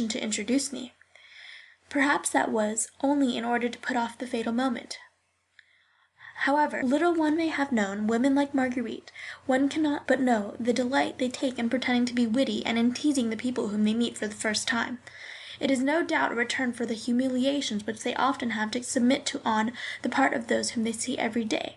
question to introduce me. Perhaps that was only in order to put off the fatal moment. However little one may have known women like Marguerite, one cannot but know the delight they take in pretending to be witty and in teasing the people whom they meet for the first time. It is no doubt a return for the humiliations which they often have to submit to on the part of those whom they see every day.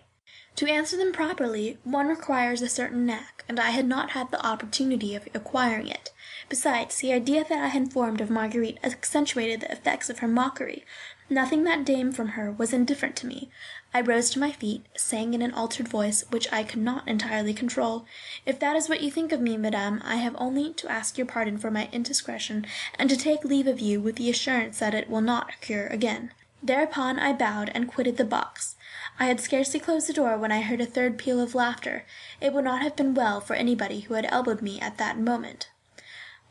To answer them properly, one requires a certain knack, and I had not had the opportunity of acquiring it. Besides, the idea that I had formed of Marguerite accentuated the effects of her mockery. Nothing that came from her was indifferent to me. I rose to my feet, saying in an altered voice, which I could not entirely control, "If that is what you think of me, madame, I have only to ask your pardon for my indiscretion, and to take leave of you with the assurance that it will not occur again." Thereupon I bowed and quitted the box. I had scarcely closed the door when I heard a third peal of laughter. It would not have been well for anybody who had elbowed me at that moment.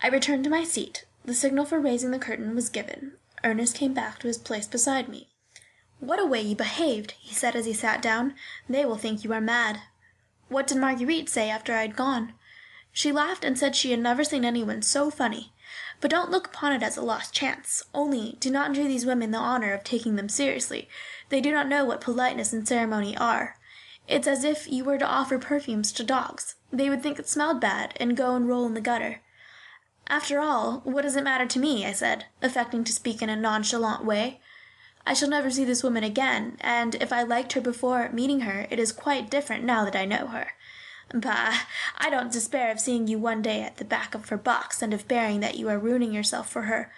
I returned to my seat. The signal for raising the curtain was given. Ernest came back to his place beside me. "What a way you behaved!" he said as he sat down. "They will think you are mad." "What did Marguerite say after I had gone?" "She laughed and said she had never seen anyone so funny. But don't look upon it as a lost chance. Only, do not do these women the honor of taking them seriously. They do not know what politeness and ceremony are. It's as if you were to offer perfumes to dogs. They would think it smelled bad, and go and roll in the gutter." "After all, what does it matter to me?" I said, affecting to speak in a nonchalant way. "I shall never see this woman again, and if I liked her before meeting her, it is quite different now that I know her. Bah! I don't despair of seeing you one day at the back of her box, and of bearing that you are ruining yourself for her.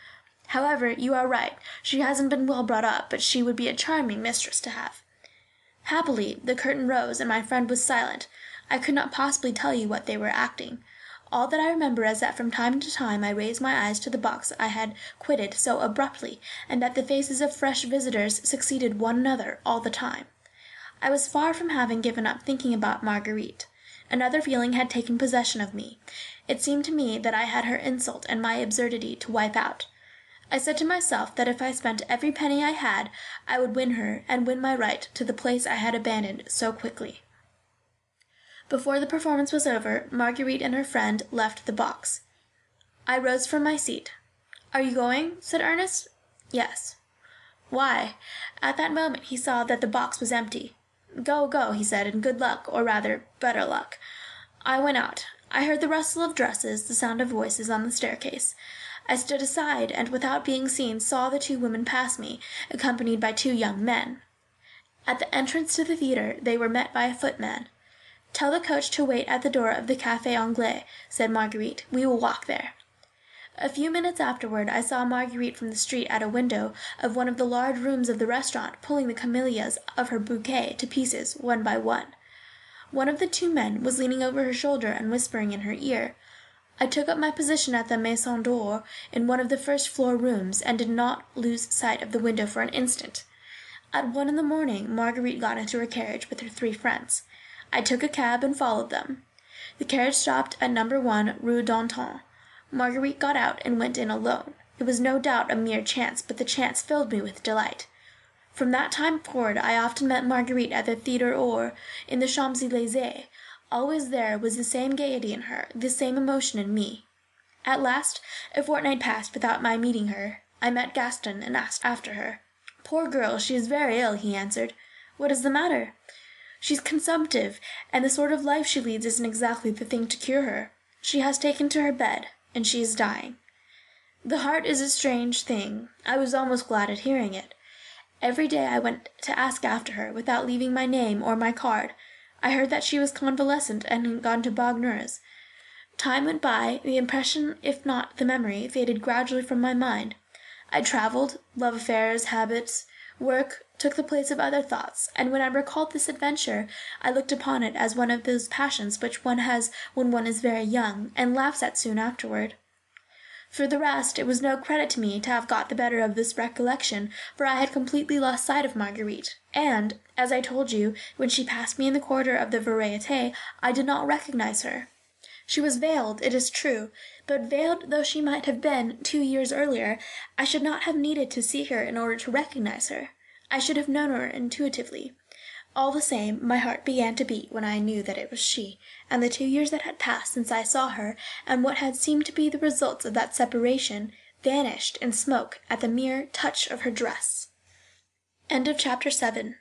However, you are right, she hasn't been well brought up, but she would be a charming mistress to have." Happily, the curtain rose, and my friend was silent. I could not possibly tell you what they were acting. All that I remember is that from time to time I raised my eyes to the box I had quitted so abruptly, and that the faces of fresh visitors succeeded one another all the time. I was far from having given up thinking about Marguerite. Another feeling had taken possession of me. It seemed to me that I had her insult and my absurdity to wipe out. I said to myself that if I spent every penny I had, I would win her and win my right to the place I had abandoned so quickly. Before the performance was over, Marguerite and her friend left the box. I rose from my seat. "Are you going?" said Ernest. "Yes." "Why?" At that moment he saw that the box was empty. "Go, go," he said, "and good luck, or rather, better luck." I went out. I heard the rustle of dresses, the sound of voices on the staircase. I stood aside, and without being seen saw the two women pass me, accompanied by two young men. At the entrance to the theatre they were met by a footman. "Tell the coach to wait at the door of the Café Anglais," said Marguerite. "We will walk there." A few minutes afterward I saw Marguerite from the street at a window of one of the large rooms of the restaurant, pulling the camellias of her bouquet to pieces one by one. One of the two men was leaning over her shoulder and whispering in her ear. I took up my position at the Maison d'Or in one of the first-floor rooms, and did not lose sight of the window for an instant. At 1 in the morning Marguerite got into her carriage with her three friends. I took a cab and followed them. The carriage stopped at No. 1 Rue d'Antin. Marguerite got out and went in alone. It was no doubt a mere chance, but the chance filled me with delight. From that time forward I often met Marguerite at the Theatre or in the Champs-Élysées. Always there was the same gaiety in her, the same emotion in me. At last a fortnight passed without my meeting her. I met Gaston and asked after her. "Poor girl, she is very ill," he answered. "What is the matter?" "She's consumptive, and the sort of life she leads isn't exactly the thing to cure her. She has taken to her bed, and she is dying." The heart is a strange thing. I was almost glad at hearing it. Every day I went to ask after her, without leaving my name or my card. I heard that she was convalescent and had gone to Bagnères. Time went by, the impression, if not the memory, faded gradually from my mind. I travelled, love affairs, habits, work took the place of other thoughts, and when I recalled this adventure, I looked upon it as one of those passions which one has when one is very young, and laughs at soon afterward. For the rest, it was no credit to me to have got the better of this recollection, for I had completely lost sight of Marguerite, and, as I told you, when she passed me in the corridor of the Variété, I did not recognize her. She was veiled, it is true, but veiled though she might have been 2 years earlier, I should not have needed to see her in order to recognize her. I should have known her intuitively. All the same, my heart began to beat when I knew that it was she, and the 2 years that had passed since I saw her, and what had seemed to be the results of that separation, vanished in smoke at the mere touch of her dress. Chapter 7.